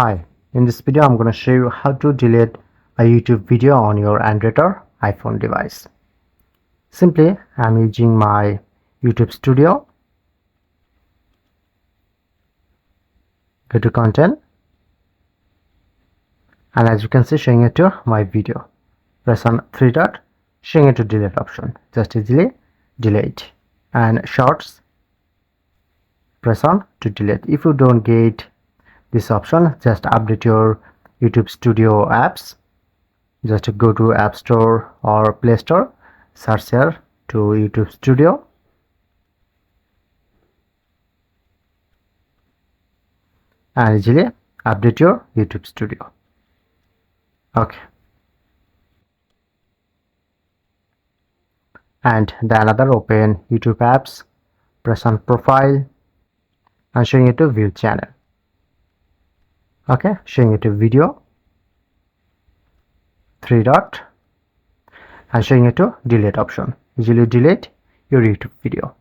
Hi, in this video I'm going to show you how to delete a YouTube video on your Android or iPhone device. Simply, I'm using my YouTube Studio. Go to content, and as you can see, showing it to my video. Press on three dot, showing it to delete option. Just easily delete. And shorts, press on to delete. If you don't get this option, just update your YouTube Studio apps. Just go to App Store or Play Store, search here to YouTube Studio, and easily update your YouTube Studio. Okay, and then another open YouTube apps, press on profile and showing it to view channel. Okay, showing it to video, three dot, and showing it to delete option. Easily delete your YouTube video.